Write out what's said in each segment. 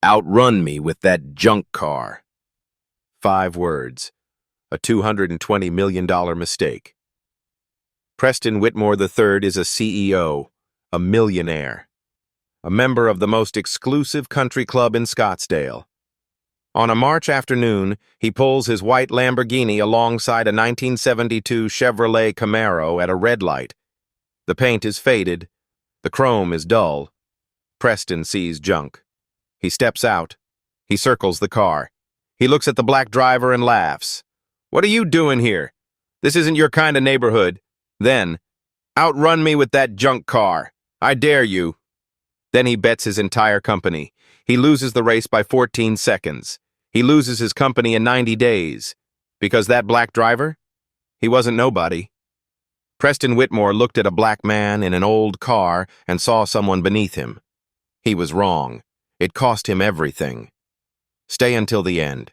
Outrun me with that junk car. 5 words. A $220 million mistake. Preston Whitmore III is a CEO, a millionaire, a member of the most exclusive country club in Scottsdale. On a March afternoon, he pulls his white Lamborghini alongside a 1972 Chevrolet Camaro at a red light. The paint is faded. The chrome is dull. Preston sees junk. He steps out. He circles the car. He looks at the black driver and laughs. "What are you doing here? This isn't your kind of neighborhood." Then, "Outrun me with that junk car. I dare you." Then he bets his entire company. He loses the race by 14 seconds. He loses his company in 90 days. Because that black driver? He wasn't nobody. Preston Whitmore looked at a black man in an old car and saw someone beneath him. He was wrong. It cost him everything. Stay until the end.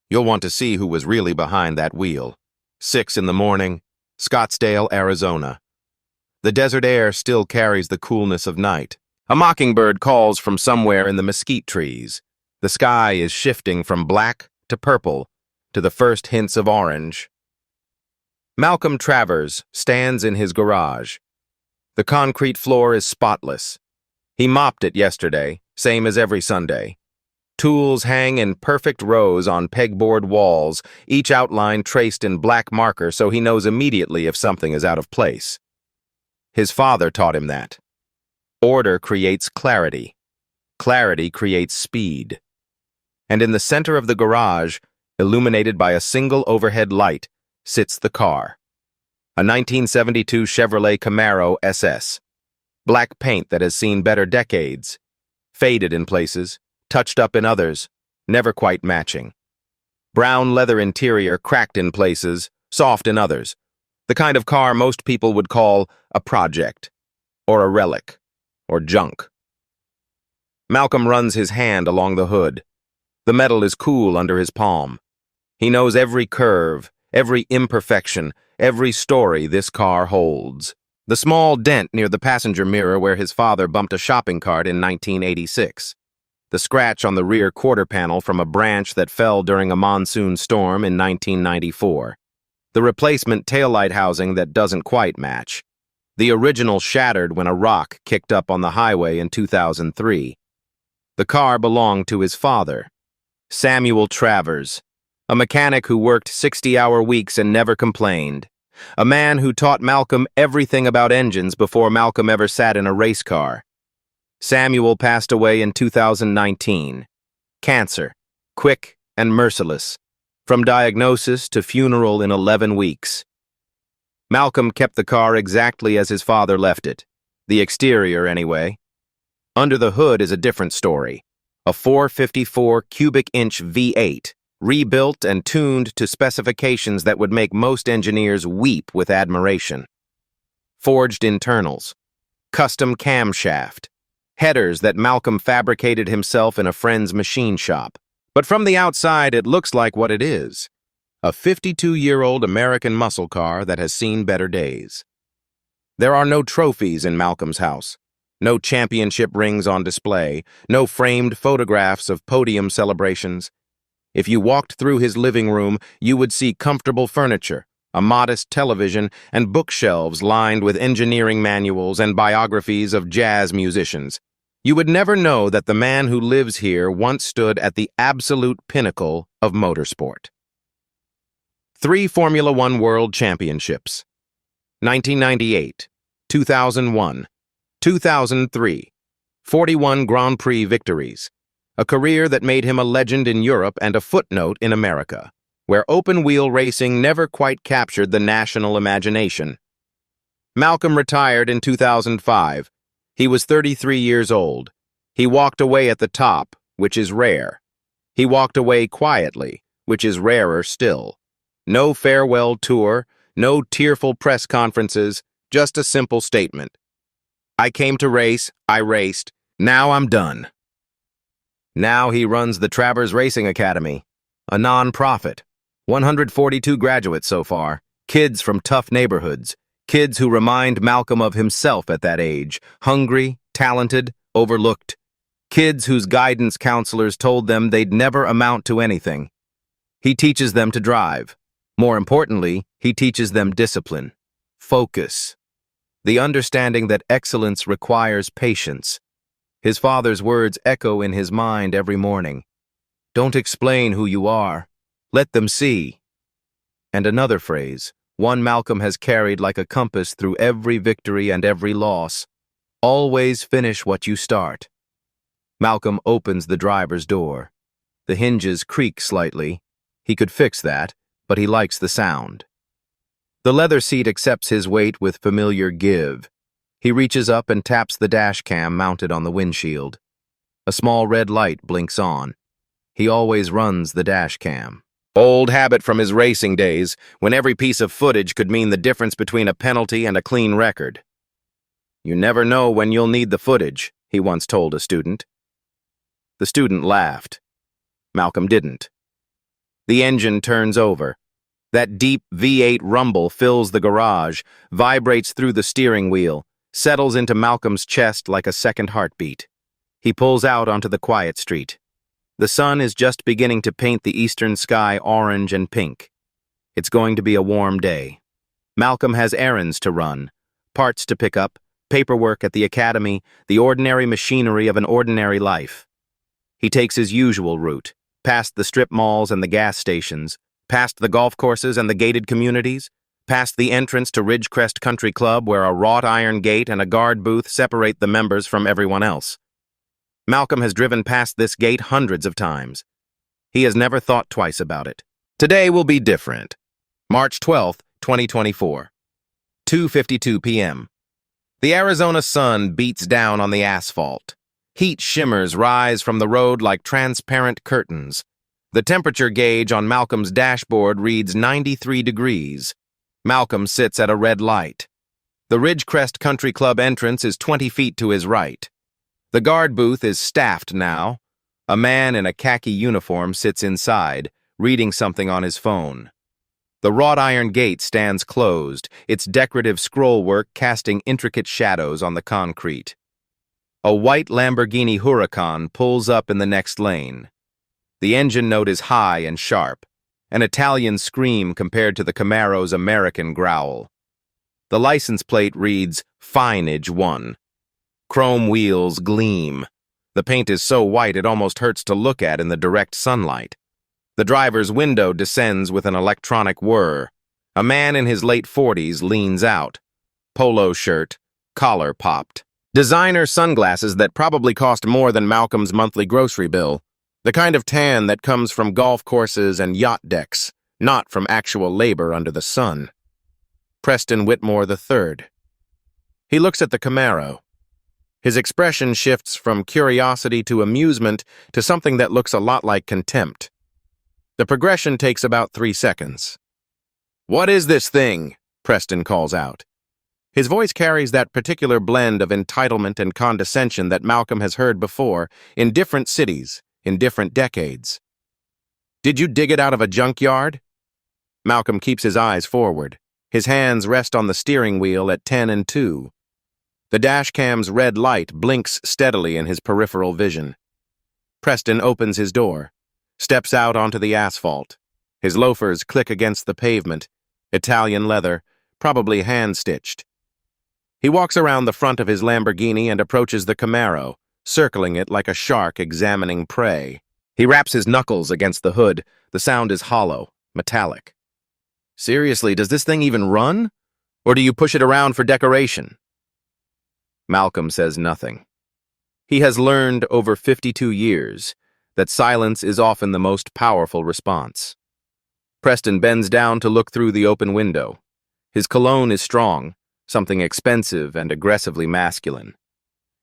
You'll want to see who was really behind that wheel. 6 in the morning, Scottsdale, Arizona. The desert air still carries the coolness of night. A mockingbird calls from somewhere in the mesquite trees. The sky is shifting from black to purple to the first hints of orange. Malcolm Travers stands in his garage. The concrete floor is spotless. He mopped it yesterday, same as every Sunday. Tools hang in perfect rows on pegboard walls, each outline traced in black marker so he knows immediately if something is out of place. His father taught him that. Order creates clarity. Clarity creates speed. And in the center of the garage, illuminated by a single overhead light, sits the car. A 1972 Chevrolet Camaro SS. Black paint that has seen better decades. Faded in places, touched up in others, never quite matching. Brown leather interior cracked in places, soft in others. The kind of car most people would call a project, or a relic, or junk. Malcolm runs his hand along the hood. The metal is cool under his palm. He knows every curve, every imperfection, every story this car holds. The small dent near the passenger mirror where his father bumped a shopping cart in 1986. The scratch on the rear quarter panel from a branch that fell during a monsoon storm in 1994. The replacement taillight housing that doesn't quite match. The original shattered when a rock kicked up on the highway in 2003. The car belonged to his father, Samuel Travers, a mechanic who worked 60-hour weeks and never complained. A man who taught Malcolm everything about engines before Malcolm ever sat in a race car. Samuel passed away in 2019. Cancer, quick and merciless, from diagnosis to funeral in 11 weeks. Malcolm kept the car exactly as his father left it, the exterior anyway. Under the hood is a different story. A 454 cubic inch V8, rebuilt and tuned to specifications that would make most engineers weep with admiration. Forged internals, custom camshaft, headers that Malcolm fabricated himself in a friend's machine shop. But from the outside, it looks like what it is. A 52-year-old American muscle car that has seen better days. There are no trophies in Malcolm's house. No championship rings on display. No framed photographs of podium celebrations. If you walked through his living room, you would see comfortable furniture, a modest television, and bookshelves lined with engineering manuals and biographies of jazz musicians. You would never know that the man who lives here once stood at the absolute pinnacle of motorsport. 3 Formula One World Championships. 1998, 2001, 2003, 41 Grand Prix victories. A career that made him a legend in Europe and a footnote in America, where open-wheel racing never quite captured the national imagination. Malcolm retired in 2005. He was 33 years old. He walked away at the top, which is rare. He walked away quietly, which is rarer still. No farewell tour, no tearful press conferences, just a simple statement. I came to race, I raced, now I'm done. Now he runs the Travers Racing Academy, a non-profit. 142 graduates so far, kids from tough neighborhoods, kids who remind Malcolm of himself at that age, hungry, talented, overlooked. Kids whose guidance counselors told them they'd never amount to anything. He teaches them to drive. More importantly, he teaches them discipline, focus, the understanding that excellence requires patience. His father's words echo in his mind every morning. Don't explain who you are. Let them see. And another phrase, one Malcolm has carried like a compass through every victory and every loss. Always finish what you start. Malcolm opens the driver's door. The hinges creak slightly. He could fix that, but he likes the sound. The leather seat accepts his weight with familiar give. He reaches up and taps the dash cam mounted on the windshield. A small red light blinks on. He always runs the dash cam. Old habit from his racing days, when every piece of footage could mean the difference between a penalty and a clean record. You never know when you'll need the footage, he once told a student. The student laughed. Malcolm didn't. The engine turns over. That deep V8 rumble fills the garage, vibrates through the steering wheel, settles into Malcolm's chest like a second heartbeat. He pulls out onto the quiet street. The sun is just beginning to paint the eastern sky orange and pink. It's going to be a warm day. Malcolm has errands to run, parts to pick up, paperwork at the academy, the ordinary machinery of an ordinary life. He takes his usual route, past the strip malls and the gas stations, past the golf courses and the gated communities, past the entrance to Ridgecrest Country Club where a wrought iron gate and a guard booth separate the members from everyone else. Malcolm has driven past this gate hundreds of times. He has never thought twice about it. Today will be different. March 12th, 2024. 2:52 p.m. The Arizona sun beats down on the asphalt. Heat shimmers rise from the road like transparent curtains. The temperature gauge on Malcolm's dashboard reads 93 degrees. Malcolm sits at a red light. The Ridgecrest Country Club entrance is 20 feet to his right. The guard booth is staffed now. A man in a khaki uniform sits inside, reading something on his phone. The wrought iron gate stands closed, its decorative scrollwork casting intricate shadows on the concrete. A white Lamborghini Huracan pulls up in the next lane. The engine note is high and sharp, an Italian scream compared to the Camaro's American growl. The license plate reads Fineage 1. Chrome wheels gleam. The paint is so white it almost hurts to look at in the direct sunlight. The driver's window descends with an electronic whir. A man in his late 40s leans out. Polo shirt, collar popped. Designer sunglasses that probably cost more than Malcolm's monthly grocery bill. The kind of tan that comes from golf courses and yacht decks, not from actual labor under the sun. Preston Whitmore III. He looks at the Camaro. His expression shifts from curiosity to amusement to something that looks a lot like contempt. The progression takes about 3 seconds. "What is this thing?" Preston calls out. His voice carries that particular blend of entitlement and condescension that Malcolm has heard before in different cities, in different decades. "Did you dig it out of a junkyard?" Malcolm keeps his eyes forward. His hands rest on the steering wheel at 10 and 2. The dashcam's red light blinks steadily in his peripheral vision. Preston opens his door, steps out onto the asphalt. His loafers click against the pavement, Italian leather, probably hand-stitched. He walks around the front of his Lamborghini and approaches the Camaro, circling it like a shark examining prey. He raps his knuckles against the hood. The sound is hollow, metallic. "Seriously, does this thing even run? Or do you push it around for decoration?" Malcolm says nothing. He has learned over 52 years that silence is often the most powerful response. Preston bends down to look through the open window. His cologne is strong, something expensive and aggressively masculine.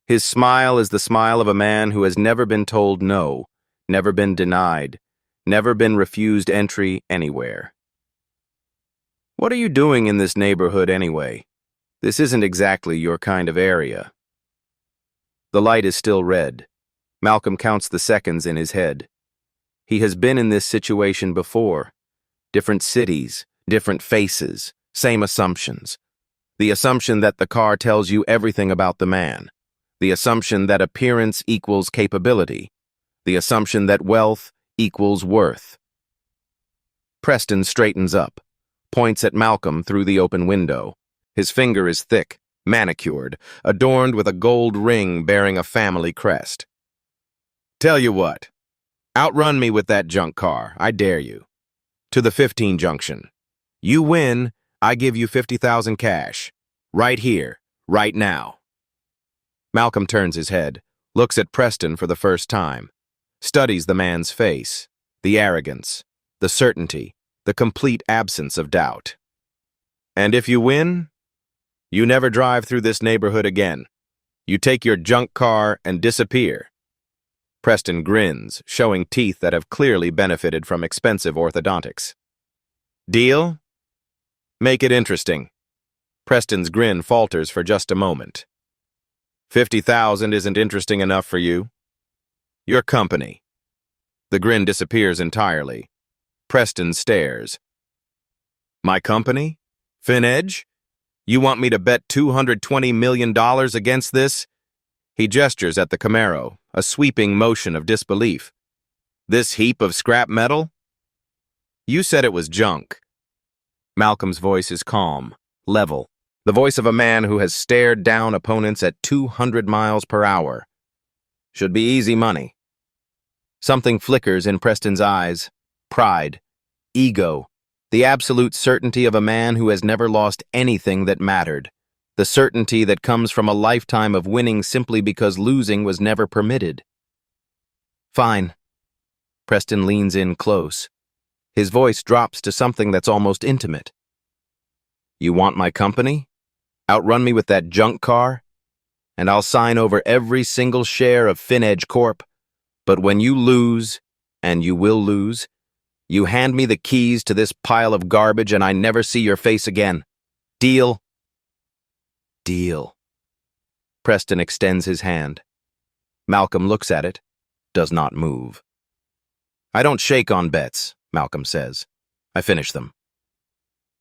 His smile is the smile of a man who has never been told no, never been denied, never been refused entry anywhere. "What are you doing in this neighborhood anyway? This isn't exactly your kind of area." The light is still red. Malcolm counts the seconds in his head. He has been in this situation before. Different cities, different faces, same assumptions. The assumption that the car tells you everything about the man. the assumption that appearance equals capability, the assumption that wealth equals worth. Preston straightens up, points at Malcolm through the open window. His finger is thick, manicured, adorned with a gold ring bearing a family crest. Tell you what, outrun me with that junk car, I dare you. To the 15 junction. You win, I give you 50,000 cash. Right here, right now. Malcolm turns his head, looks at Preston for the first time, studies the man's face, the arrogance, the certainty, the complete absence of doubt. And if you win, you never drive through this neighborhood again. You take your junk car and disappear. Preston grins, showing teeth that have clearly benefited from expensive orthodontics. Deal? Make it interesting. Preston's grin falters for just a moment. 50,000 isn't interesting enough for you? Your company. The grin disappears entirely. Preston stares. My company? FinEdge? You want me to bet $220 million against this? He gestures at the Camaro, a sweeping motion of disbelief. This heap of scrap metal? You said it was junk. Malcolm's voice is calm, level, the voice of a man who has stared down opponents at 200 miles per hour. Should be easy money. Something flickers in Preston's eyes. Pride, ego, the absolute certainty of a man who has never lost anything that mattered. The certainty that comes from a lifetime of winning simply because losing was never permitted. Fine. Preston leans in close. His voice drops to something that's almost intimate. You want my company? Outrun me with that junk car? And I'll sign over every single share of FinEdge Corp. But when you lose, and you will lose, you hand me the keys to this pile of garbage and I never see your face again. Deal? Deal. Preston extends his hand. Malcolm looks at it, does not move. I don't shake on bets, Malcolm says. I finish them.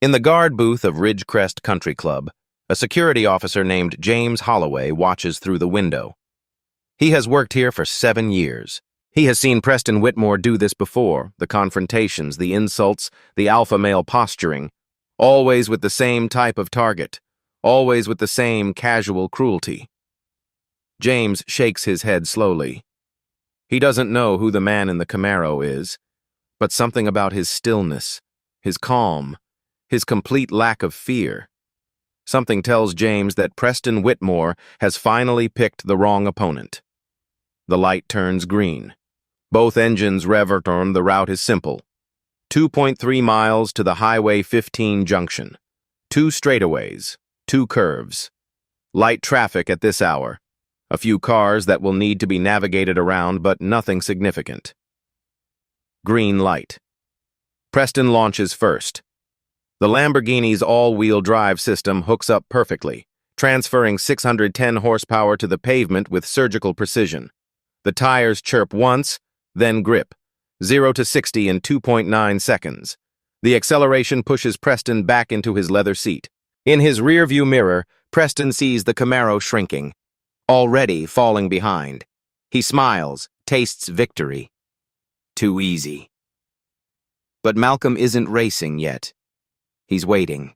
In the guard booth of Ridgecrest Country Club, a security officer named James Holloway watches through the window. He has worked here for 7 years. He has seen Preston Whitmore do this before, the confrontations, the insults, the alpha male posturing, always with the same type of target, always with the same casual cruelty. James shakes his head slowly. He doesn't know who the man in the Camaro is, but something about his stillness, his calm, his complete lack of fear. Something tells James that Preston Whitmore has finally picked the wrong opponent. The light turns green. Both engines rev. The route is simple. 2.3 miles to the Highway 15 junction. 2 straightaways, 2 curves. Light traffic at this hour. A few cars that will need to be navigated around, but nothing significant. Green light. Preston launches first. The Lamborghini's all-wheel drive system hooks up perfectly, transferring 610 horsepower to the pavement with surgical precision. The tires chirp once, then grip. 0 to 60 in 2.9 seconds. The acceleration pushes Preston back into his leather seat. In his rearview mirror, Preston sees the Camaro shrinking, already falling behind. He smiles, tastes victory. Too easy. But Malcolm isn't racing yet. He's waiting,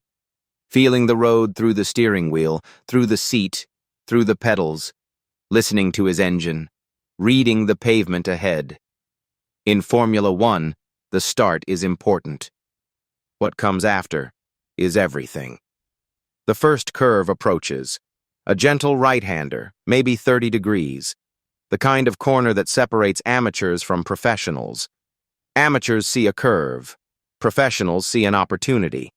feeling the road through the steering wheel, through the seat, through the pedals, listening to his engine, reading the pavement ahead. In Formula One, the start is important. What comes after is everything. The first curve approaches. A gentle right-hander, maybe 30 degrees. The kind of corner that separates amateurs from professionals. Amateurs see a curve. Professionals see an opportunity.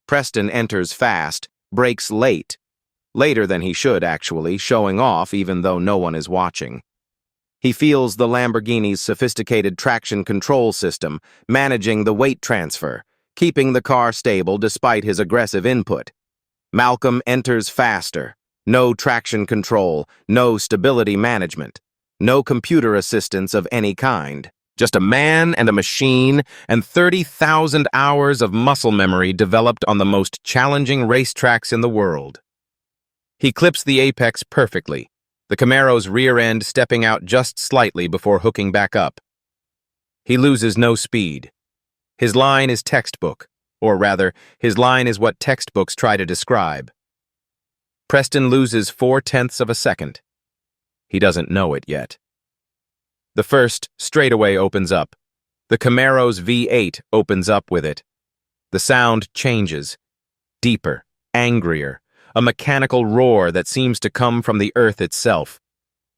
Preston enters fast, brakes late. Later than he should, actually, showing off even though no one is watching. He feels the Lamborghini's sophisticated traction control system, managing the weight transfer, keeping the car stable despite his aggressive input. Malcolm enters faster. No traction control, no stability management, no computer assistance of any kind. Just a man and a machine and 30,000 hours of muscle memory developed on the most challenging racetracks in the world. He clips the apex perfectly, the Camaro's rear end stepping out just slightly before hooking back up. He loses no speed. His line is textbook, or rather, his line is what textbooks try to describe. Preston loses 0.4 of a second. He doesn't know it yet. The first straightaway opens up. The Camaro's V8 opens up with it. The sound changes. Deeper, angrier, a mechanical roar that seems to come from the earth itself.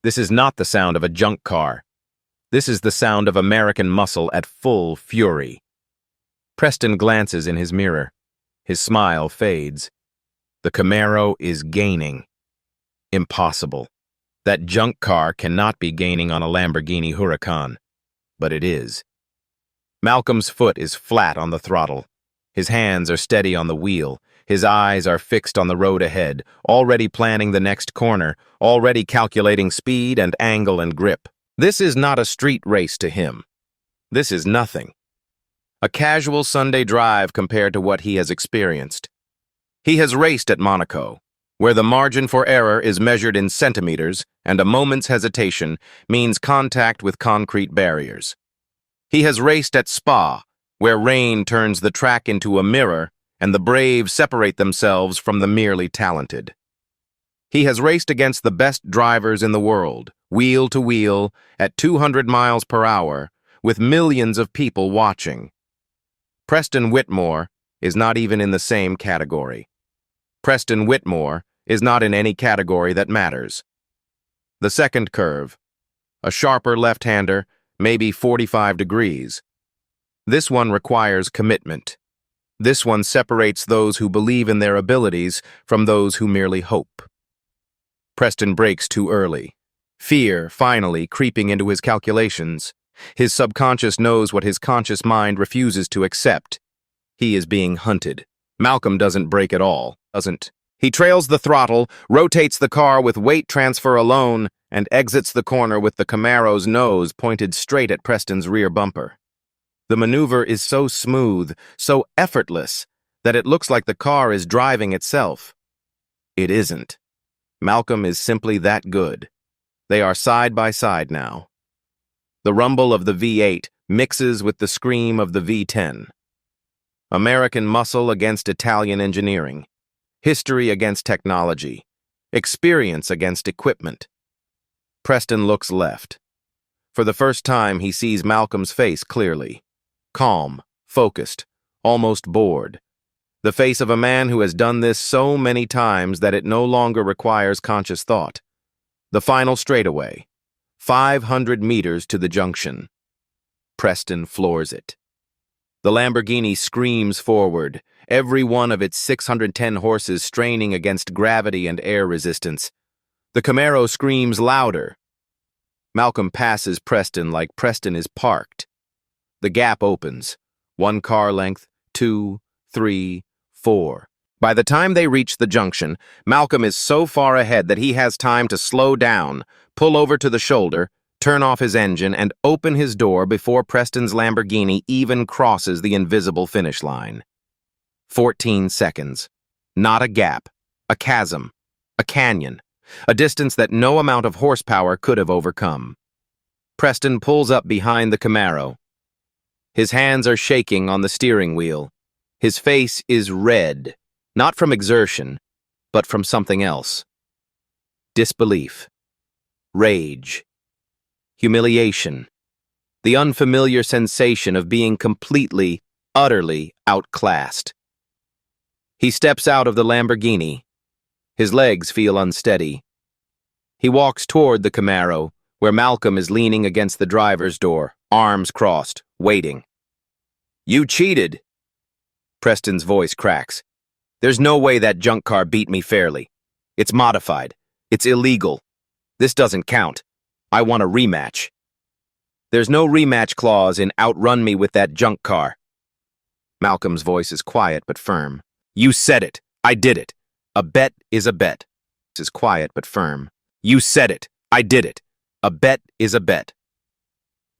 This is not the sound of a junk car. This is the sound of American muscle at full fury. Preston glances in his mirror. His smile fades. The Camaro is gaining. Impossible. That junk car cannot be gaining on a Lamborghini Huracan. But it is. Malcolm's foot is flat on the throttle. His hands are steady on the wheel. His eyes are fixed on the road ahead, already planning the next corner, already calculating speed and angle and grip. This is not a street race to him. This is nothing. A casual Sunday drive compared to what he has experienced. He has raced at Monaco, where the margin for error is measured in centimeters and a moment's hesitation means contact with concrete barriers. He has raced at Spa, where rain turns the track into a mirror and the brave separate themselves from the merely talented. He has raced against the best drivers in the world, wheel to wheel, at 200 miles per hour, with millions of people watching. Preston Whitmore is not even in the same category. Preston Whitmore is not in any category that matters. The second curve, a sharper left-hander, maybe 45 degrees. This one requires commitment. This one separates those who believe in their abilities from those who merely hope. Preston brakes too early. Fear, finally, creeping into his calculations. His subconscious knows what his conscious mind refuses to accept. He is being hunted. Malcolm doesn't brake at all, doesn't. He trails the throttle, rotates the car with weight transfer alone, and exits the corner with the Camaro's nose pointed straight at Preston's rear bumper. The maneuver is so smooth, so effortless, that it looks like the car is driving itself. It isn't. Malcolm is simply that good. They are side by side now. The rumble of the V8 mixes with the scream of the V10. American muscle against Italian engineering. History against technology. Experience against equipment. Preston looks left. For the first time, he sees Malcolm's face clearly. Calm, focused, almost bored. The face of a man who has done this so many times that it no longer requires conscious thought. The final straightaway. 500 meters to the junction. Preston floors it. The Lamborghini screams forward, every one of its 610 horses straining against gravity and air resistance. The Camaro screams louder. Malcolm passes Preston like Preston is parked. The gap opens. 1 car length, 2, 3, 4. By the time they reach the junction, Malcolm is so far ahead that he has time to slow down, pull over to the shoulder, turn off his engine, and open his door before Preston's Lamborghini even crosses the invisible finish line. 14 seconds. Not a gap, a chasm, a canyon, a distance that no amount of horsepower could have overcome. Preston pulls up behind the Camaro. His hands are shaking on the steering wheel. His face is red. Not from exertion, but from something else. Disbelief. Rage. Humiliation. The unfamiliar sensation of being completely, utterly outclassed. He steps out of the Lamborghini. His legs feel unsteady. He walks toward the Camaro, where Malcolm is leaning against the driver's door, arms crossed, waiting. "You cheated." Preston's voice cracks. "There's no way that junk car beat me fairly. It's modified. It's illegal. This doesn't count. I want a rematch." "There's no rematch clause in Outrun me with that junk car." Malcolm's voice is quiet but firm. "You said it. I did it. A bet is a bet." This is quiet but firm. "You said it. I did it. A bet is a bet."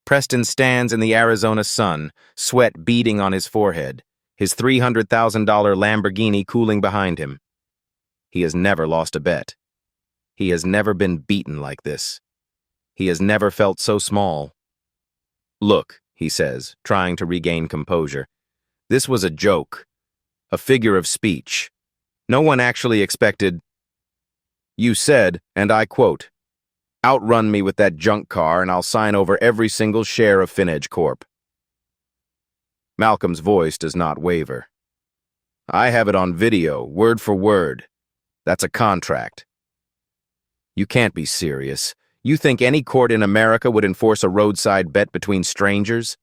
Preston stands in the Arizona sun, sweat beading on his forehead, his $300,000 Lamborghini cooling behind him. He has never lost a bet. He has never been beaten like this. He has never felt so small. "Look," he says, trying to regain composure. "This was a joke, a figure of speech. No one actually expected. You said, and I quote, 'Outrun me with that junk car and I'll sign over every single share of Finedge Corp.'" Malcolm's voice does not waver. "I have it on video, word for word. That's a contract." "You can't be serious. You think any court in America would enforce a roadside bet between strangers?"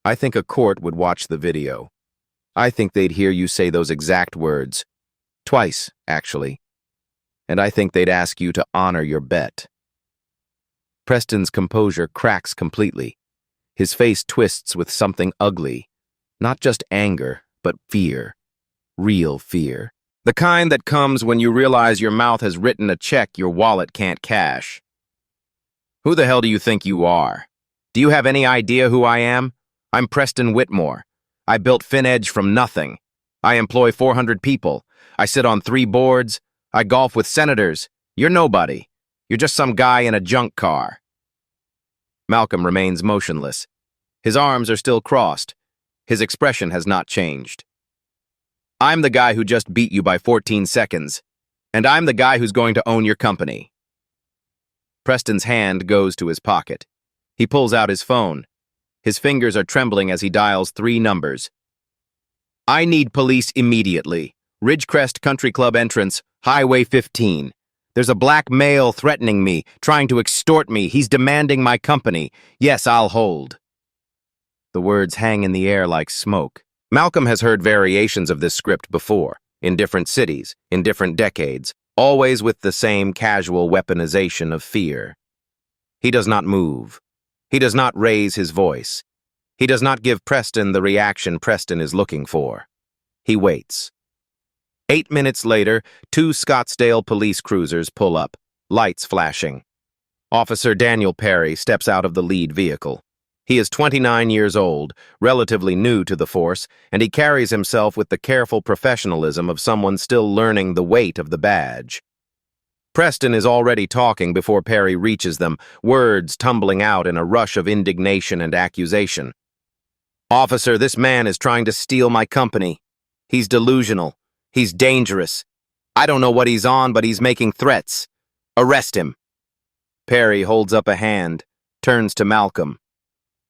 "I think a court would watch the video. I think they'd hear you say those exact words. Twice, actually. And I think they'd ask you to honor your bet." Preston's composure cracks completely. His face twists with something ugly. Not just anger, but fear. Real fear. The kind that comes when you realize your mouth has written a check your wallet can't cash. "Who the hell do you think you are? Do you have any idea who I am? I'm Preston Whitmore. I built Finedge from nothing. I employ 400 people. I sit on 3 boards. I golf with senators. You're nobody. You're just some guy in a junk car." Malcolm remains motionless. His arms are still crossed. His expression has not changed. "I'm the guy who just beat you by 14 seconds. And I'm the guy who's going to own your company." Preston's hand goes to his pocket. He pulls out his phone. His fingers are trembling as he dials 3 numbers. "I need police immediately. Ridgecrest Country Club entrance, Highway 15. There's a black male threatening me, trying to extort me. He's demanding my company. Yes, I'll hold." The words hang in the air like smoke. Malcolm has heard variations of this script before, in different cities, in different decades, always with the same casual weaponization of fear. He does not move. He does not raise his voice. He does not give Preston the reaction Preston is looking for. He waits. 8 minutes later, 2 Scottsdale police cruisers pull up, lights flashing. Officer Daniel Perry steps out of the lead vehicle. He is 29 years old, relatively new to the force, and he carries himself with the careful professionalism of someone still learning the weight of the badge. Preston is already talking before Perry reaches them, words tumbling out in a rush of indignation and accusation. "Officer, this man is trying to steal my company. He's delusional. He's dangerous. I don't know what he's on, but he's making threats. Arrest him." Perry holds up a hand, turns to Malcolm.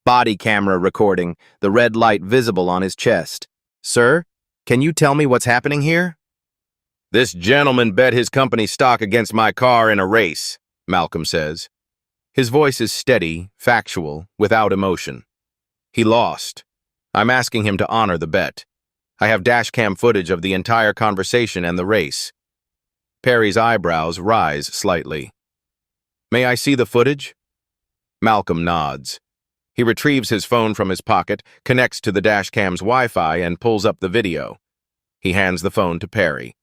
Body camera recording, the red light visible on his chest. "Sir, can you tell me what's happening here?" "This gentleman bet his company stock against my car in a race," Malcolm says. His voice is steady, factual, without emotion. "He lost. I'm asking him to honor the bet. I have dashcam footage of the entire conversation and the race." Perry's eyebrows rise slightly. "May I see the footage?" Malcolm nods. He retrieves his phone from his pocket, connects to the dashcam's Wi-Fi, and pulls up the video. He hands the phone to Perry.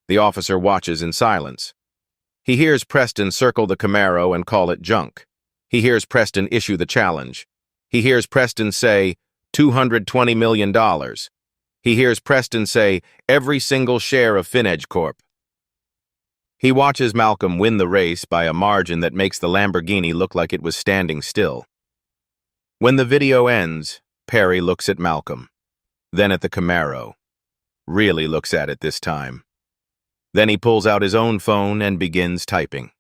The officer watches in silence. He hears Preston circle the Camaro and call it junk. He hears Preston issue the challenge. He hears Preston say, $220 million. He hears Preston say, every single share of Finedge Corp. He watches Malcolm win the race by a margin that makes the Lamborghini look like it was standing still. When the video ends, Perry looks at Malcolm, then at the Camaro. Really looks at it this time. Then he pulls out his own phone and begins typing.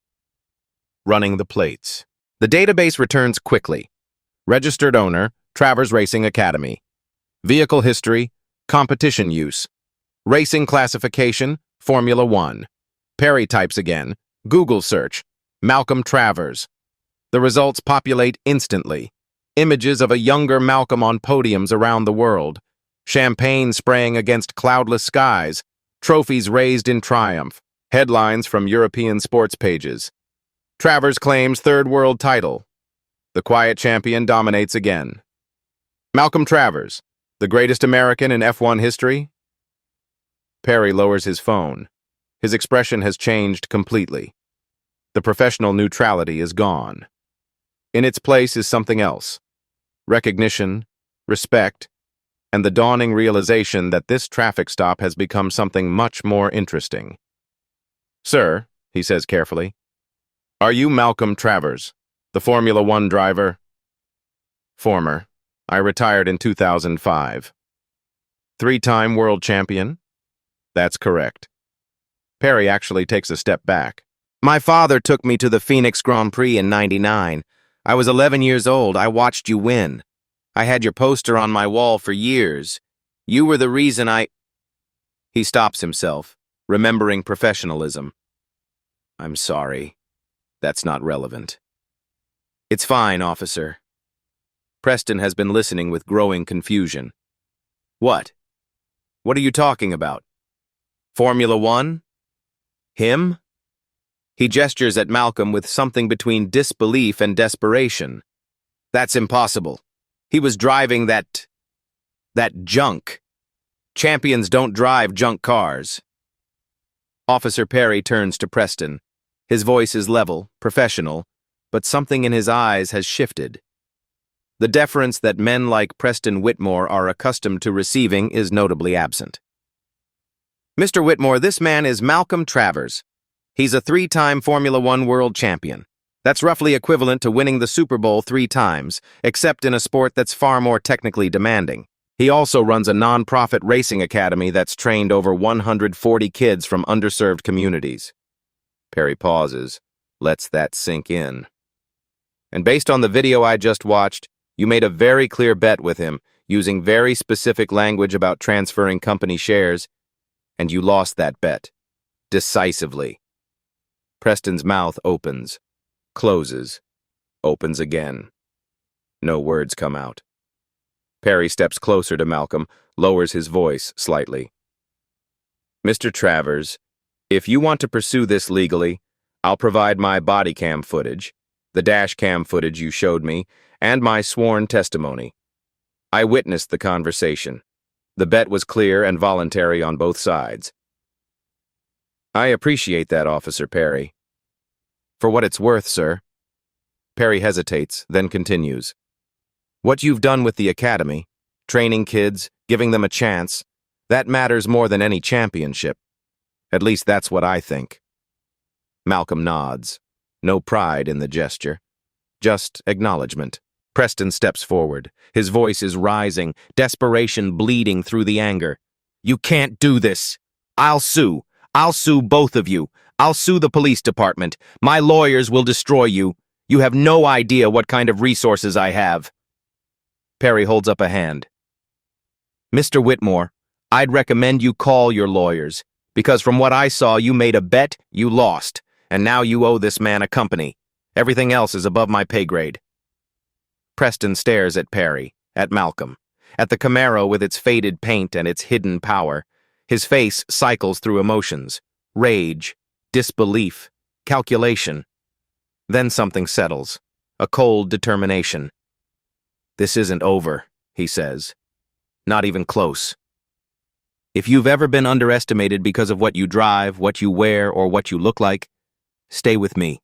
Running the plates. The database returns quickly. Registered owner, Travers Racing Academy. Vehicle history, competition use. Racing classification, Formula 1. Perry types again. Google search, Malcolm Travers. The results populate instantly. Images of a younger Malcolm on podiums around the world. Champagne spraying against cloudless skies. Trophies raised in triumph. Headlines from European sports pages. Travers claims third world title. The quiet champion dominates again. Malcolm Travers, the greatest American in F1 history? Perry lowers his phone. His expression has changed completely. The professional neutrality is gone. In its place is something else. Recognition, respect, and the dawning realization that this traffic stop has become something much more interesting. "Sir," he says carefully. Are you Malcolm Travers, the Formula One driver? Former. I retired in 2005. Three-time world champion? That's correct. Perry actually takes a step back. My father took me to the Phoenix Grand Prix in '99. I was 11 years old. I watched you win. I had your poster on my wall for years. You were the reason I... He stops himself, remembering professionalism. I'm sorry. That's not relevant. It's fine, officer. Preston has been listening with growing confusion. What? What are you talking about? Formula One? Him? He gestures at Malcolm with something between disbelief and desperation. That's impossible. He was driving that junk. Champions don't drive junk cars. Officer Perry turns to Preston. His voice is level, professional, but something in his eyes has shifted. The deference that men like Preston Whitmore are accustomed to receiving is notably absent. Mr. Whitmore, this man is Malcolm Travers. He's a three-time Formula One world champion. That's roughly equivalent to winning the Super Bowl 3 times, except in a sport that's far more technically demanding. He also runs a non-profit racing academy that's trained over 140 kids from underserved communities. Perry pauses, lets that sink in. And based on the video I just watched, you made a very clear bet with him, using very specific language about transferring company shares, and you lost that bet. Decisively. Preston's mouth opens, closes, opens again. No words come out. Perry steps closer to Malcolm, lowers his voice slightly. Mr. Travers, if you want to pursue this legally, I'll provide my body cam footage, the dash cam footage you showed me, and my sworn testimony. I witnessed the conversation. The bet was clear and voluntary on both sides. I appreciate that, Officer Perry. For what it's worth, sir. Perry hesitates, then continues. What you've done with the academy, training kids, giving them a chance, that matters more than any championship. At least that's what I think. Malcolm nods. No pride in the gesture. Just acknowledgement. Preston steps forward. His voice is rising, desperation bleeding through the anger. You can't do this. I'll sue. I'll sue both of you. I'll sue the police department. My lawyers will destroy you. You have no idea what kind of resources I have. Perry holds up a hand. Mr. Whitmore, I'd recommend you call your lawyers, because from what I saw, you made a bet, you lost, and now you owe this man a company. Everything else is above my pay grade. Preston stares at Perry, at Malcolm, at the Camaro with its faded paint and its hidden power. His face cycles through emotions, rage, disbelief, calculation. Then something settles, a cold determination. This isn't over, he says. Not even close. If you've ever been underestimated because of what you drive, what you wear, or what you look like, stay with me.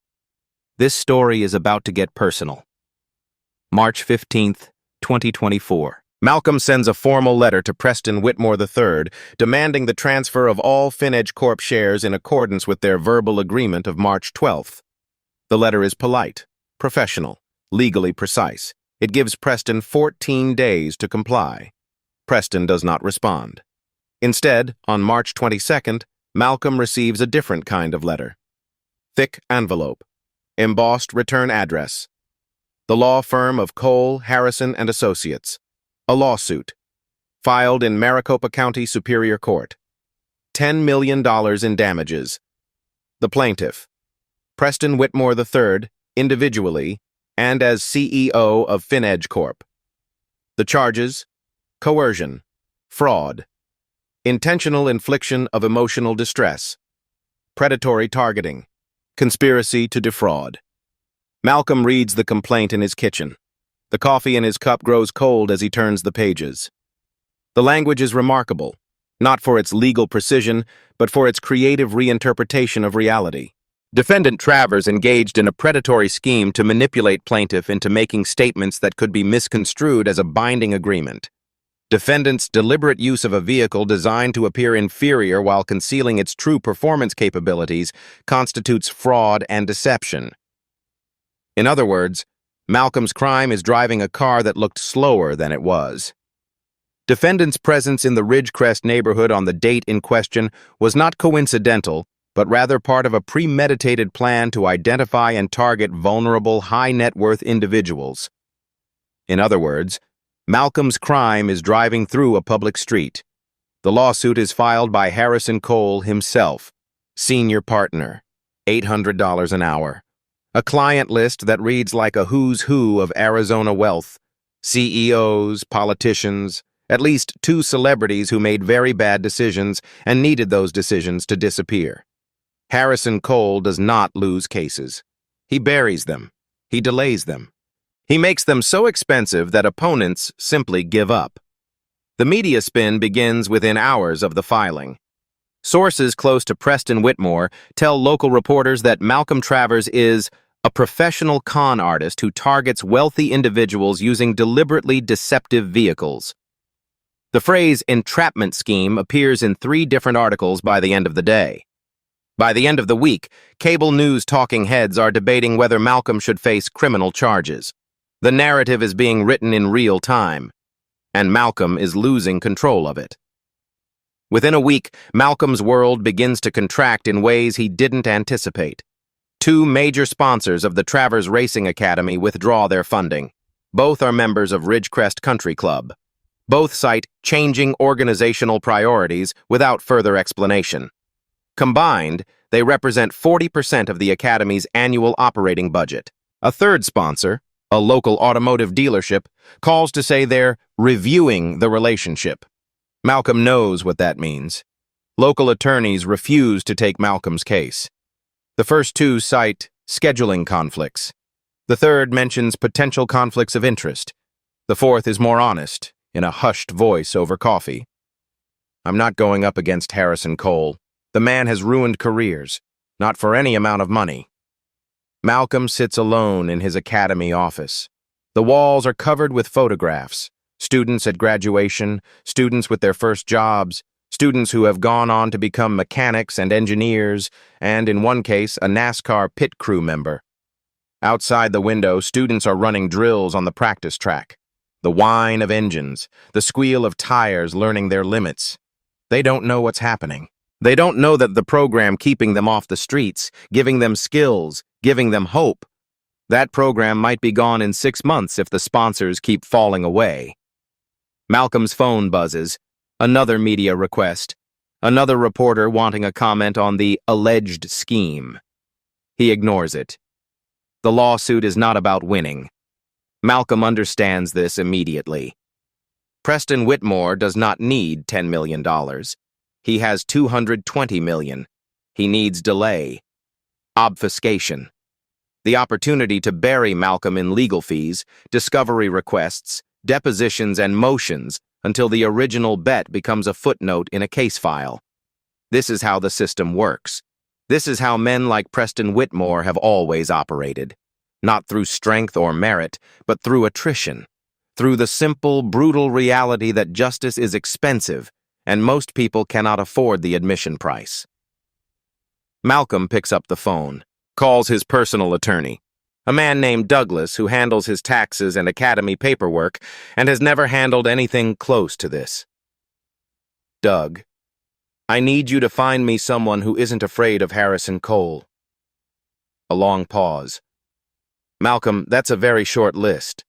This story is about to get personal. March 15th, 2024. Malcolm sends a formal letter to Preston Whitmore III demanding the transfer of all FinEdge Corp shares in accordance with their verbal agreement of March 12th. The letter is polite, professional, legally precise. It gives Preston 14 days to comply. Preston does not respond. Instead, on March 22nd, Malcolm receives a different kind of letter. Thick envelope. Embossed return address. The law firm of Cole, Harrison, and Associates. A lawsuit. Filed in Maricopa County Superior Court. $10 million in damages. The plaintiff. Preston Whitmore III, individually, and as CEO of FinEdge Corp. The charges: coercion, fraud, intentional infliction of emotional distress, predatory targeting, conspiracy to defraud. Malcolm reads the complaint in his kitchen. The coffee in his cup grows cold as he turns the pages. The language is remarkable, not for its legal precision, but for its creative reinterpretation of reality. Defendant Travers engaged in a predatory scheme to manipulate plaintiff into making statements that could be misconstrued as a binding agreement. Defendant's deliberate use of a vehicle designed to appear inferior while concealing its true performance capabilities constitutes fraud and deception. In other words, Malcolm's crime is driving a car that looked slower than it was. Defendant's presence in the Ridgecrest neighborhood on the date in question was not coincidental, but rather part of a premeditated plan to identify and target vulnerable, high-net-worth individuals. In other words, Malcolm's crime is driving through a public street. The lawsuit is filed by Harrison Cole himself, senior partner, $800 an hour. A client list that reads like a who's who of Arizona wealth. CEOs, politicians, at least 2 celebrities who made very bad decisions and needed those decisions to disappear. Harrison Cole does not lose cases. He buries them. He delays them. He makes them so expensive that opponents simply give up. The media spin begins within hours of the filing. Sources close to Preston Whitmore tell local reporters that Malcolm Travers is a professional con artist who targets wealthy individuals using deliberately deceptive vehicles. The phrase entrapment scheme appears in 3 different articles by the end of the day. By the end of the week, cable news talking heads are debating whether Malcolm should face criminal charges. The narrative is being written in real time, and Malcolm is losing control of it. Within a week, Malcolm's world begins to contract in ways he didn't anticipate. 2 major sponsors of the Travers Racing Academy withdraw their funding. Both are members of Ridgecrest Country Club. Both cite changing organizational priorities without further explanation. Combined, they represent 40% of the Academy's annual operating budget. A third sponsor, a local automotive dealership, calls to say they're reviewing the relationship. Malcolm knows what that means. Local attorneys refuse to take Malcolm's case. The first 2 cite scheduling conflicts. The third mentions potential conflicts of interest. The fourth is more honest, in a hushed voice over coffee. I'm not going up against Harrison Cole. The man has ruined careers, not for any amount of money. Malcolm sits alone in his academy office. The walls are covered with photographs. Students at graduation, students with their first jobs, students who have gone on to become mechanics and engineers, and in one case, a NASCAR pit crew member. Outside the window, students are running drills on the practice track. The whine of engines, the squeal of tires learning their limits. They don't know what's happening. They don't know that the program keeping them off the streets, giving them skills, giving them hope. That program might be gone in 6 months if the sponsors keep falling away. Malcolm's phone buzzes. Another media request. Another reporter wanting a comment on the alleged scheme. He ignores it. The lawsuit is not about winning. Malcolm understands this immediately. Preston Whitmore does not need $10 million. He has $220 million. He needs delay. Obfuscation. The opportunity to bury Malcolm in legal fees, discovery requests, depositions, and motions until the original bet becomes a footnote in a case file. This is how the system works. This is how men like Preston Whitmore have always operated. Not through strength or merit, but through attrition. Through the simple, brutal reality that justice is expensive, and most people cannot afford the admission price. Malcolm picks up the phone, calls his personal attorney, a man named Douglas who handles his taxes and academy paperwork and has never handled anything close to this. Doug, I need you to find me someone who isn't afraid of Harrison Cole. A long pause. Malcolm, that's a very short list.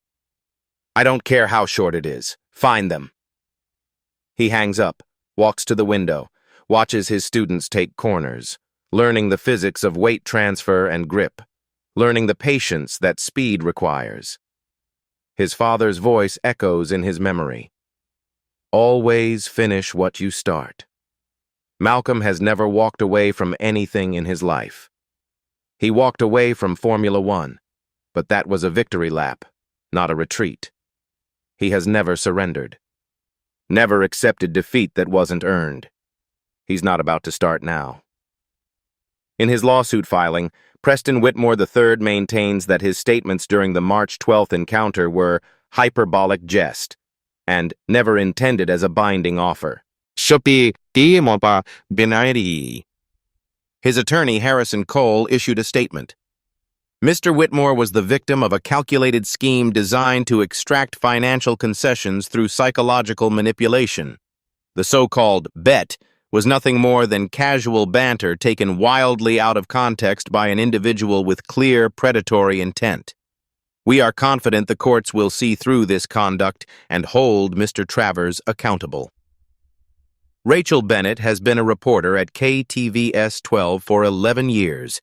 I don't care how short it is. Find them. He hangs up, walks to the window, watches his students take corners, learning the physics of weight transfer and grip, learning the patience that speed requires. His father's voice echoes in his memory. Always finish what you start. Malcolm has never walked away from anything in his life. He walked away from Formula One, but that was a victory lap, not a retreat. He has never surrendered. Never accepted defeat that wasn't earned. He's not about to start now. In his lawsuit filing, Preston Whitmore III maintains that his statements during the March 12th encounter were hyperbolic jest and never intended as a binding offer. His attorney, Harrison Cole, issued a statement. Mr. Whitmore was the victim of a calculated scheme designed to extract financial concessions through psychological manipulation. The so-called bet was nothing more than casual banter taken wildly out of context by an individual with clear predatory intent. We are confident the courts will see through this conduct and hold Mr. Travers accountable. Rachel Bennett has been a reporter at KTVS 12 for 11 years.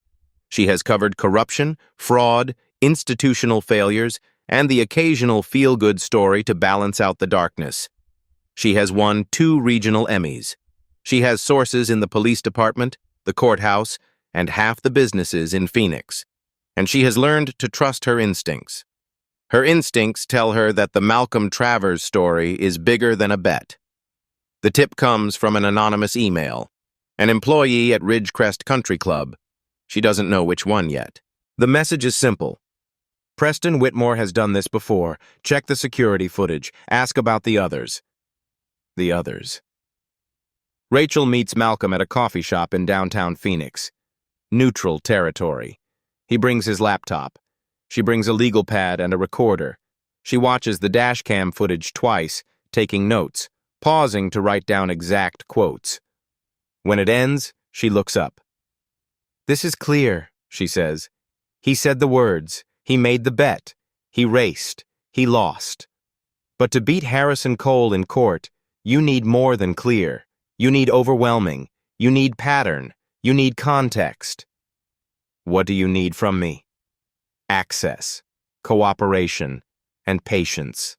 She has covered corruption, fraud, institutional failures, and the occasional feel-good story to balance out the darkness. She has won 2 regional Emmys. She has sources in the police department, the courthouse, and half the businesses in Phoenix. And she has learned to trust her instincts. Her instincts tell her that the Malcolm Travers story is bigger than a bet. The tip comes from an anonymous email, an employee at Ridgecrest Country Club. She doesn't know which one yet. The message is simple. Preston Whitmore has done this before. Check the security footage. Ask about the others. The others. Rachel meets Malcolm at a coffee shop in downtown Phoenix. Neutral territory. He brings his laptop. She brings a legal pad and a recorder. She watches the dashcam footage twice, taking notes, pausing to write down exact quotes. When it ends, she looks up. "This is clear," she says. "He said the words. He made the bet. He raced. He lost. But to beat Harrison Cole in court, you need more than clear. You need overwhelming. You need pattern. You need context." What do you need from me? Access, cooperation, and patience.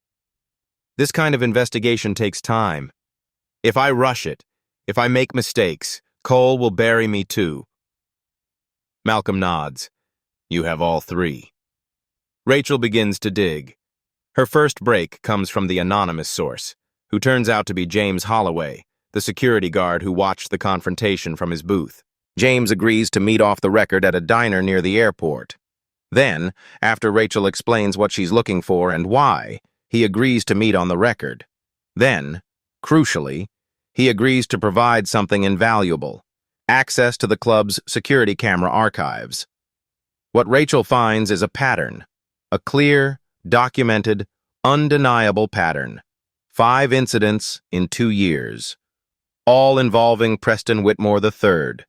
This kind of investigation takes time. If I rush it, if I make mistakes, Cole will bury me too. Malcolm nods. You have all 3. Rachel begins to dig. Her first break comes from the anonymous source, who turns out to be James Holloway, the security guard who watched the confrontation from his booth. James agrees to meet off the record at a diner near the airport. Then, after Rachel explains what she's looking for and why, he agrees to meet on the record. Then, crucially, he agrees to provide something invaluable: access to the club's security camera archives. What Rachel finds is a pattern, a clear, documented, undeniable pattern. 5 incidents in 2 years, all involving Preston Whitmore III,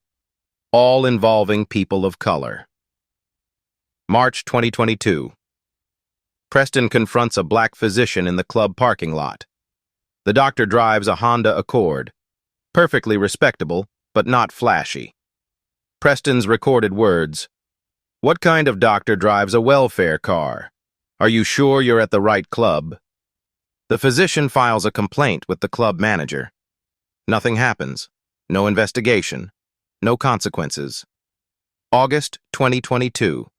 all involving people of color. March 2022. Preston confronts a black physician in the club parking lot. The doctor drives a Honda Accord, perfectly respectable, but not flashy. Preston's recorded words: "What kind of doctor drives a welfare car? Are you sure you're at the right club?" The physician files a complaint with the club manager. Nothing happens. No investigation. No consequences. August 2022.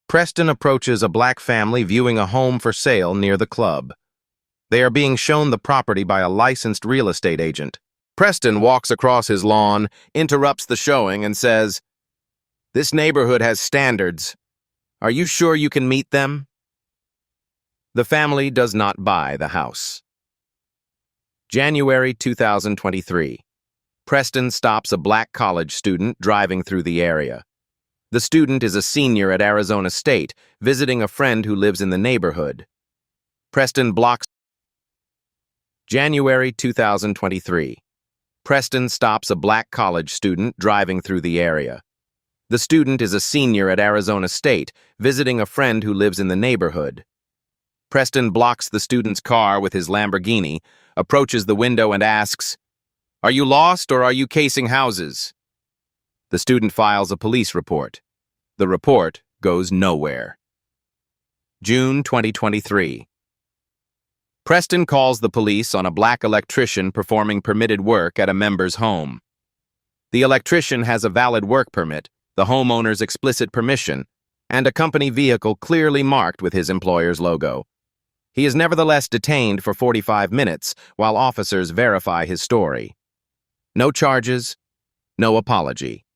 Preston approaches a black family viewing a home for sale near the club. They are being shown the property by a licensed real estate agent. Preston walks across his lawn, interrupts the showing, and says, "This neighborhood has standards. Are you sure you can meet them?" The family does not buy the house. January 2023. Preston stops a black college student driving through the area. The student is a senior at Arizona State, visiting a friend who lives in the neighborhood. Preston blocks. January 2023. Preston stops a black college student driving through the area. The student is a senior at Arizona State, visiting a friend who lives in the neighborhood. Preston blocks the student's car with his Lamborghini, approaches the window and asks, "Are you lost or are you casing houses?" The student files a police report. The report goes nowhere. June 2023. Preston calls the police on a black electrician performing permitted work at a member's home. The electrician has a valid work permit, the homeowner's explicit permission, and a company vehicle clearly marked with his employer's logo. He is nevertheless detained for 45 minutes while officers verify his story. No charges, no apology.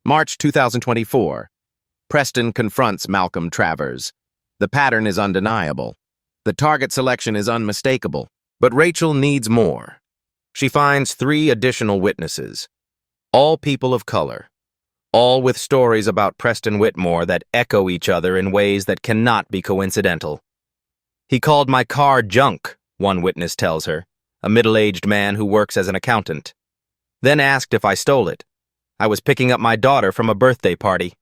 March 2024. Preston confronts Malcolm Travers. The pattern is undeniable. The target selection is unmistakable. But Rachel needs more. She finds 3 additional witnesses, all people of color, all with stories about Preston Whitmore that echo each other in ways that cannot be coincidental. "He called my car junk," one witness tells her, a middle-aged man who works as an accountant. "Then asked if I stole it. I was picking up my daughter from a birthday party."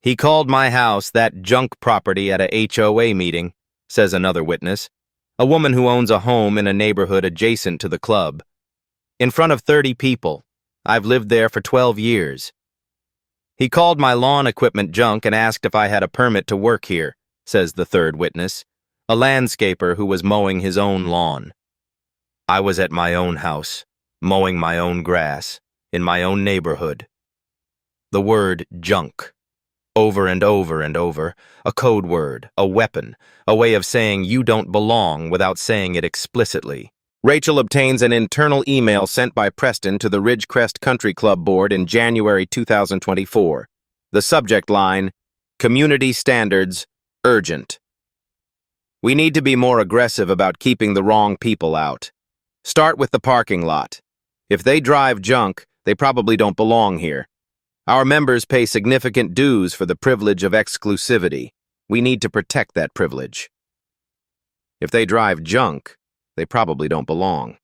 "He called my house that junk property at a HOA meeting," says another witness, a woman who owns a home in a neighborhood adjacent to the club. "In front of 30 people. I've lived there for 12 years. He called my lawn equipment junk and asked if I had a permit to work here," says the third witness, a landscaper who was mowing his own lawn. "I was at my own house, mowing my own grass, in my own neighborhood." The word junk. Over and over and over, a code word, a weapon, a way of saying you don't belong without saying it explicitly. Rachel obtains an internal email sent by Preston to the Ridgecrest Country Club board in January 2024. The subject line, "Community Standards, Urgent." "We need to be more aggressive about keeping the wrong people out. Start with the parking lot. If they drive junk, they probably don't belong here. Our members pay significant dues for the privilege of exclusivity. We need to protect that privilege. If they drive junk, they probably don't belong."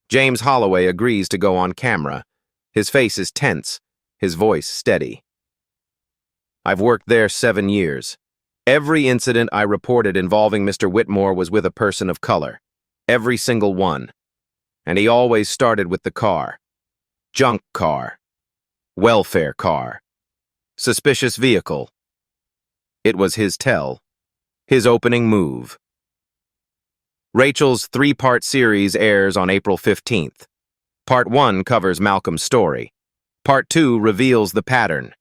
James Holloway agrees to go on camera. His face is tense, his voice steady. "I've worked there 7 years. Every incident I reported involving Mr. Whitmore was with a person of color. Every single one. And he always started with the car. Junk car. Welfare car. Suspicious vehicle. It was his tell. His opening move." Rachel's 3-part series airs on April 15th. Part 1 covers Malcolm's story. Part 2 reveals the pattern.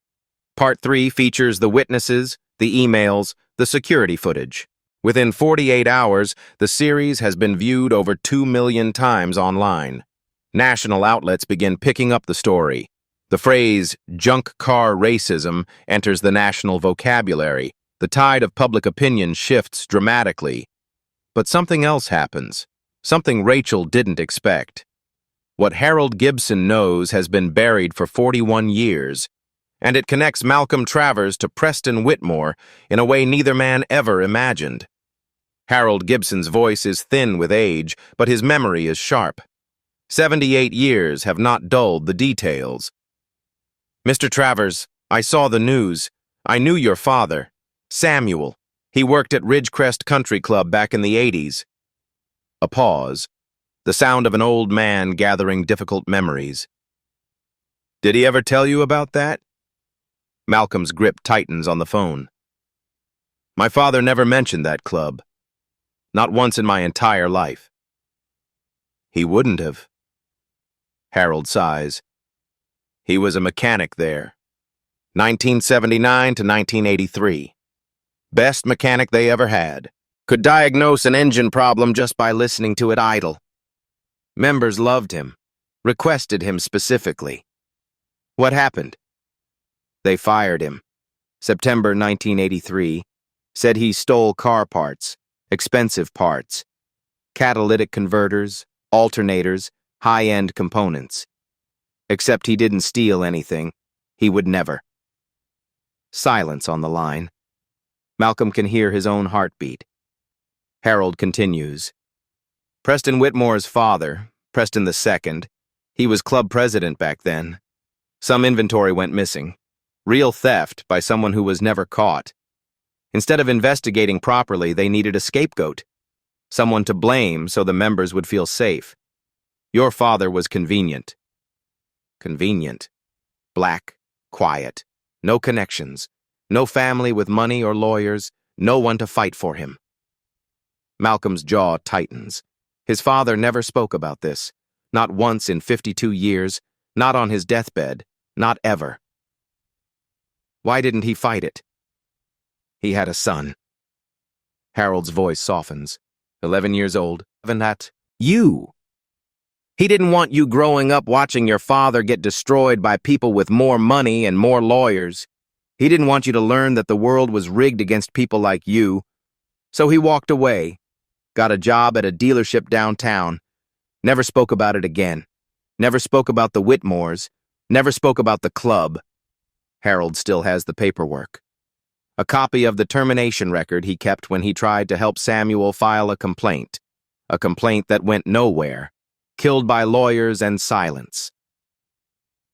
Part 3 features the witnesses, the emails, the security footage. Within 48 hours, the series has been viewed over 2 million times online. National outlets begin picking up the story. The phrase, "junk car racism," enters the national vocabulary. The tide of public opinion shifts dramatically. But something else happens, something Rachel didn't expect. What Harold Gibson knows has been buried for 41 years, and it connects Malcolm Travers to Preston Whitmore in a way neither man ever imagined. Harold Gibson's voice is thin with age, but his memory is sharp. 78 years have not dulled the details. "Mr. Travers, I saw the news. I knew your father, Samuel. He worked at Ridgecrest Country Club back in the 80s. A pause. The sound of an old man gathering difficult memories. "Did he ever tell you about that?" Malcolm's grip tightens on the phone. "My father never mentioned that club. Not once in my entire life." "He wouldn't have." Harold sighs. "He was a mechanic there. 1979 to 1983. Best mechanic they ever had. Could diagnose an engine problem just by listening to it idle. Members loved him, requested him specifically. What happened? They fired him. September 1983. Said he stole car parts, expensive parts, catalytic converters, alternators, high-end components. Except he didn't steal anything. He would never." Silence on the line. Malcolm can hear his own heartbeat. Harold continues. "Preston Whitmore's father, Preston II, he was club president back then. Some inventory went missing. Real theft by someone who was never caught. Instead of investigating properly, they needed a scapegoat. Someone to blame so the members would feel safe. Your father was convenient." Convenient. Black, quiet, no connections. No family with money or lawyers, no one to fight for him. Malcolm's jaw tightens. His father never spoke about this. Not once in 52 years, not on his deathbed, not ever. Why didn't he fight it? He had a son. Harold's voice softens. 11 years old. And that, you. He didn't want you growing up watching your father get destroyed by people with more money and more lawyers. He didn't want you to learn that the world was rigged against people like you. So he walked away. got a job at a dealership downtown. Never spoke about it again. Never spoke about the Whitmores. Never spoke about the club. Harold still has the paperwork. A copy of the termination record he kept when he tried to help Samuel file a complaint. A complaint that went nowhere. Killed by lawyers and silence.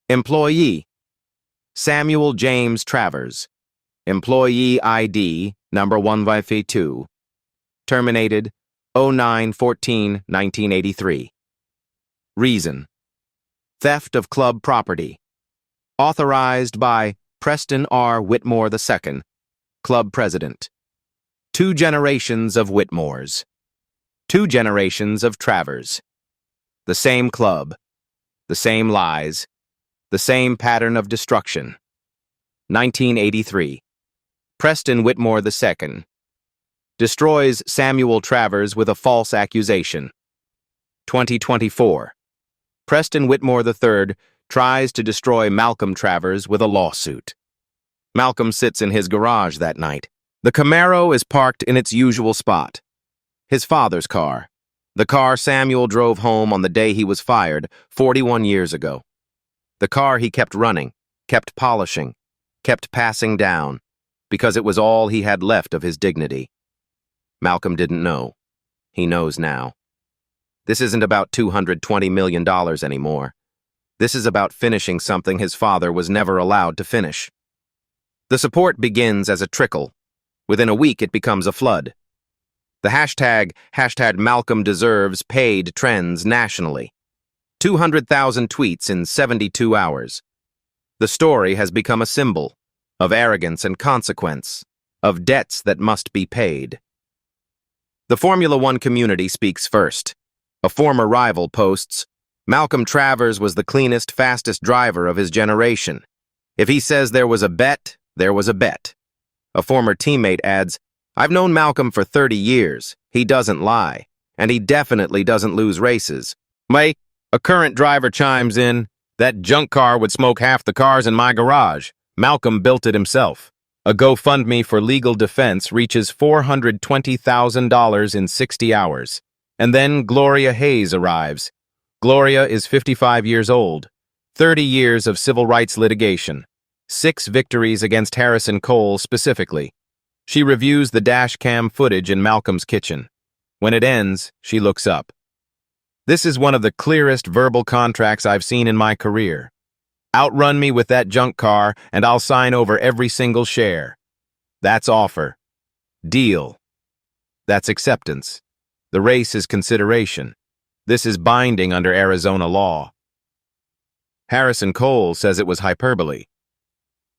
Employee: Samuel James Travers. Employee ID number 152. Terminated 09/14/1983. Reason: theft of club property. Authorized by Preston R. Whitmore II, club president. 2 generations of Whitmores. 2 generations of Travers. The same club. The same lies. The same pattern of destruction. 1983. Preston Whitmore II. Destroys Samuel Travers with a false accusation. 2024. Preston Whitmore III tries to destroy Malcolm Travers with a lawsuit. Malcolm sits in his garage that night. The Camaro is parked in its usual spot. His father's car. The car Samuel drove home on the day he was fired 41 years ago. The car he kept running, kept polishing, kept passing down, because it was all he had left of his dignity. Malcolm didn't know. He knows now. This isn't about $220 million anymore. This is about finishing something his father was never allowed to finish. The support begins as a trickle. Within a week, it becomes a flood. The hashtag Malcolm Deserves paid trends nationally. 200,000 tweets in 72 hours. The story has become a symbol of arrogance and consequence, of debts that must be paid. The Formula One community speaks first. A former rival posts, Malcolm Travers was the cleanest, fastest driver of his generation. If he says there was a bet, there was a bet. A former teammate adds, I've known Malcolm for 30 years. He doesn't lie. And he definitely doesn't lose races. A current driver chimes in, that junk car would smoke half the cars in my garage. Malcolm built it himself. A GoFundMe for legal defense reaches $420,000 in 60 hours. And then Gloria Hayes arrives. Gloria is 55 years old. 30 years of civil rights litigation. 6 victories against Harrison Cole specifically. She reviews the dash cam footage in Malcolm's kitchen. When it ends, she looks up. This is one of the clearest verbal contracts I've seen in my career. Outrun me with that junk car, and I'll sign over every single share. That's offer. Deal. That's acceptance. The race is consideration. This is binding under Arizona law. Harrison Cole says it was hyperbole.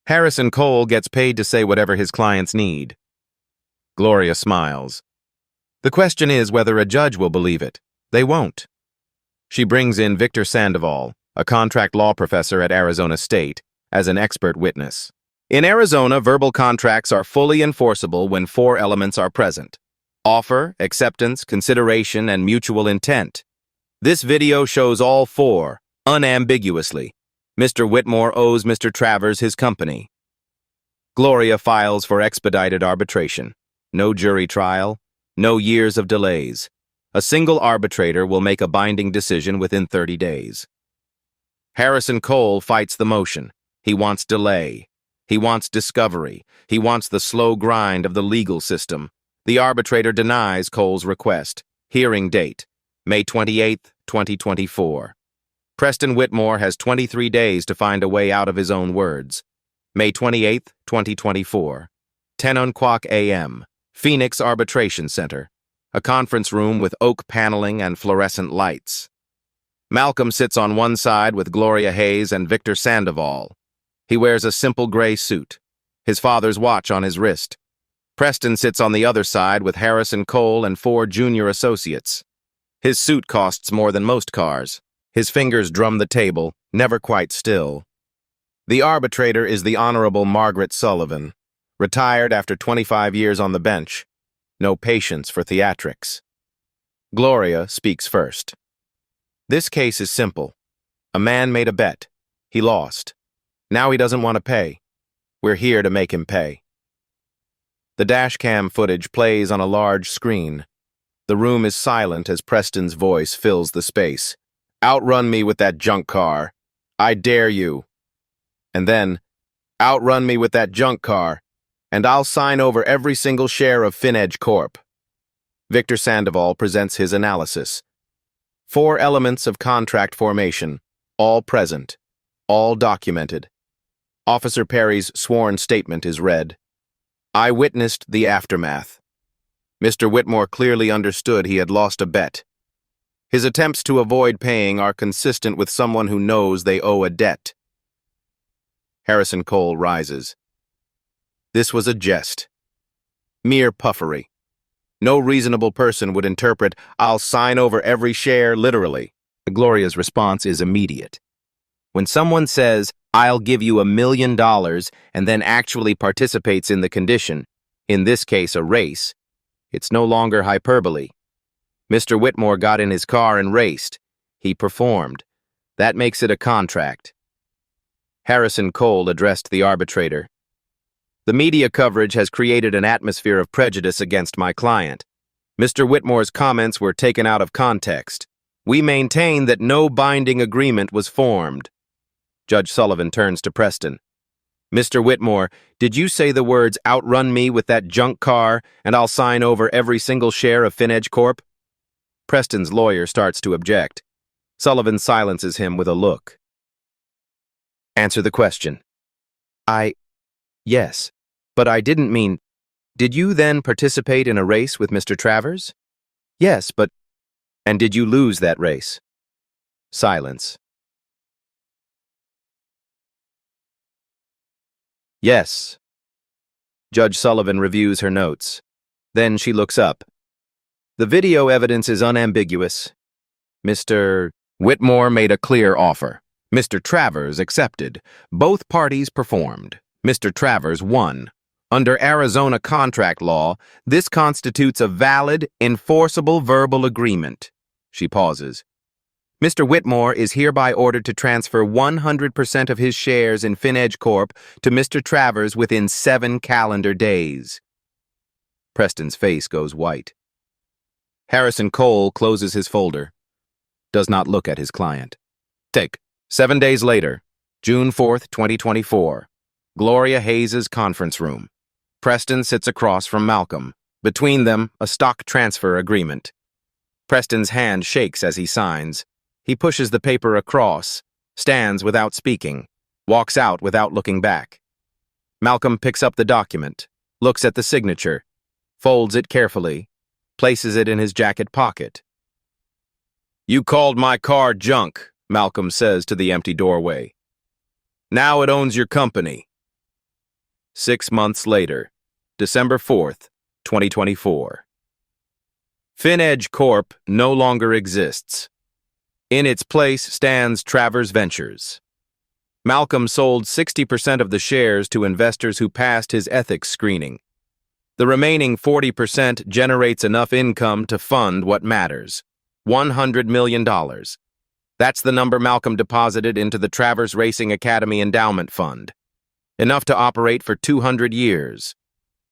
Harrison Cole gets paid to say whatever his clients need. Gloria smiles. The question is whether a judge will believe it. They won't. She brings in Victor Sandoval, a contract law professor at Arizona State, as an expert witness. In Arizona, verbal contracts are fully enforceable when 4 elements are present: offer, acceptance, consideration, and mutual intent. This video shows all 4, unambiguously. Mr. Whitmore owes Mr. Travers his company. Gloria files for expedited arbitration. No jury trial, no years of delays. A single arbitrator will make a binding decision within 30 days. Harrison Cole fights the motion. He wants delay. He wants discovery. He wants the slow grind of the legal system. The arbitrator denies Cole's request. Hearing date, May 28, 2024. Preston Whitmore has 23 days to find a way out of his own words. May 28, 2024. 10:00 a.m. Phoenix Arbitration Center. A conference room with oak paneling and fluorescent lights. Malcolm sits on one side with Gloria Hayes and Victor Sandoval. He wears a simple gray suit, his father's watch on his wrist. Preston sits on the other side with Harrison Cole and 4 junior associates. His suit costs more than most cars. His fingers drum the table, never quite still. The arbitrator is the Honorable Margaret Sullivan, retired after 25 years on the bench. No patience for theatrics. Gloria speaks first. This case is simple. A man made a bet. He lost. Now he doesn't want to pay. We're here to make him pay. The dashcam footage plays on a large screen. The room is silent as Preston's voice fills the space. Outrun me with that junk car. I dare you. And then, outrun me with that junk car, and I'll sign over every single share of FinEdge Corp. Victor Sandoval presents his analysis. 4 elements of contract formation, all present, all documented. Officer Perry's sworn statement is read. I witnessed the aftermath. Mr. Whitmore clearly understood he had lost a bet. His attempts to avoid paying are consistent with someone who knows they owe a debt. Harrison Cole rises. This was a jest. Mere puffery. No reasonable person would interpret, I'll sign over every share literally. Gloria's response is immediate. When someone says, I'll give you $1 million and then actually participates in the condition, in this case a race, it's no longer hyperbole. Mr. Whitmore got in his car and raced. He performed. That makes it a contract. Harrison Cole addressed the arbitrator. The media coverage has created an atmosphere of prejudice against my client. Mr. Whitmore's comments were taken out of context. We maintain that no binding agreement was formed. Judge Sullivan turns to Preston. Mr. Whitmore, did you say the words outrun me with that junk car and I'll sign over every single share of FinEdge Corp? Preston's lawyer starts to object. Sullivan silences him with a look. Answer the question. Yes, but I didn't mean... Did you then participate in a race with Mr. Travers? Yes, but... And did you lose that race? Silence. Yes. Judge Sullivan reviews her notes. Then she looks up. The video evidence is unambiguous. Mr. Whitmore made a clear offer. Mr. Travers accepted. Both parties performed. Mr. Travers won. Under Arizona contract law, this constitutes a valid, enforceable verbal agreement. She pauses. Mr. Whitmore is hereby ordered to transfer 100% of his shares in FinEdge Corp. to Mr. Travers within 7 calendar days. Preston's face goes white. Harrison Cole closes his folder. Does not look at his client. Take. 7 days later, June 4th, 2024. Gloria Hayes' conference room. Preston sits across from Malcolm. Between them, a stock transfer agreement. Preston's hand shakes as he signs. He pushes the paper across, stands without speaking, walks out without looking back. Malcolm picks up the document, looks at the signature, folds it carefully, places it in his jacket pocket. You called my car junk, Malcolm says to the empty doorway. Now it owns your company. 6 months later, December 4th, 2024. FinEdge Corp. no longer exists. In its place stands Travers Ventures. Malcolm sold 60% of the shares to investors who passed his ethics screening. The remaining 40% generates enough income to fund what matters, $100 million. That's the number Malcolm deposited into the Travers Racing Academy Endowment Fund. Enough to operate for 200 years.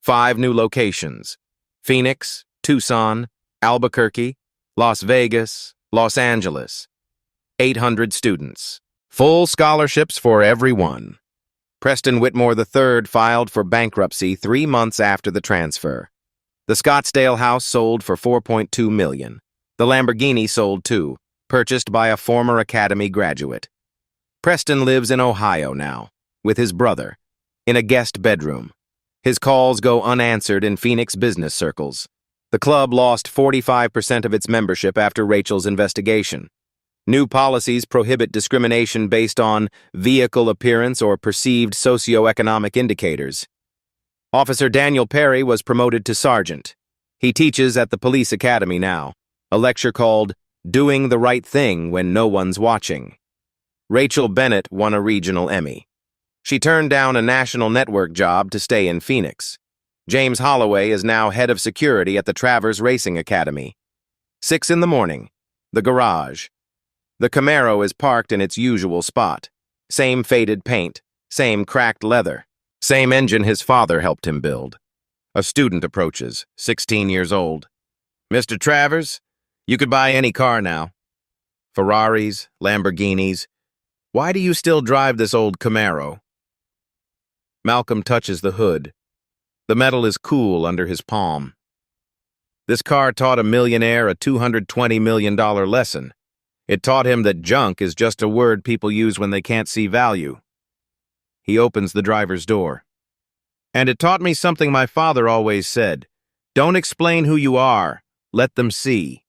5 new locations: Phoenix, Tucson, Albuquerque, Las Vegas, Los Angeles. 800 students. Full scholarships for everyone. Preston Whitmore III filed for bankruptcy 3 months after the transfer. The Scottsdale house sold for $4.2 million. The Lamborghini sold too, purchased by a former Academy graduate. Preston lives in Ohio now, with his brother, in a guest bedroom. His calls go unanswered in Phoenix business circles. The club lost 45% of its membership after Rachel's investigation. New policies prohibit discrimination based on vehicle appearance or perceived socioeconomic indicators. Officer Daniel Perry was promoted to sergeant. He teaches at the police academy now, a lecture called Doing the Right Thing When No One's Watching. Rachel Bennett won a regional Emmy. She turned down a national network job to stay in Phoenix. James Holloway is now head of security at the Travers Racing Academy. 6 in the morning. The garage. The Camaro is parked in its usual spot. Same faded paint, same cracked leather, same engine his father helped him build. A student approaches, 16 years old. Mr. Travers, you could buy any car now. Ferraris, Lamborghinis. Why do you still drive this old Camaro? Malcolm touches the hood. The metal is cool under his palm. This car taught a millionaire a $220 million lesson. It taught him that junk is just a word people use when they can't see value. He opens the driver's door. And it taught me something my father always said. Don't explain who you are. Let them see.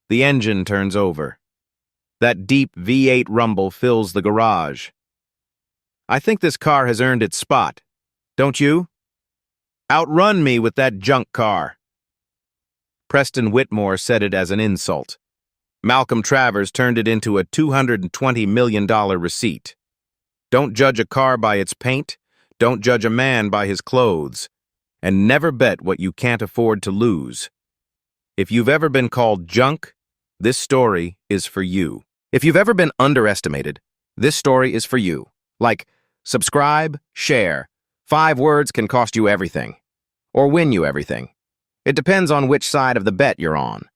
The engine turns over. That deep V8 rumble fills the garage. I think this car has earned its spot. Don't you? Outrun me with that junk car. Preston Whitmore said it as an insult. Malcolm Travers turned it into a $220 million receipt. Don't judge a car by its paint. Don't judge a man by his clothes. And never bet what you can't afford to lose. If you've ever been called junk, this story is for you. If you've ever been underestimated, this story is for you. Like, subscribe, share. 5 words can cost you everything. Or win you everything. It depends on which side of the bet you're on.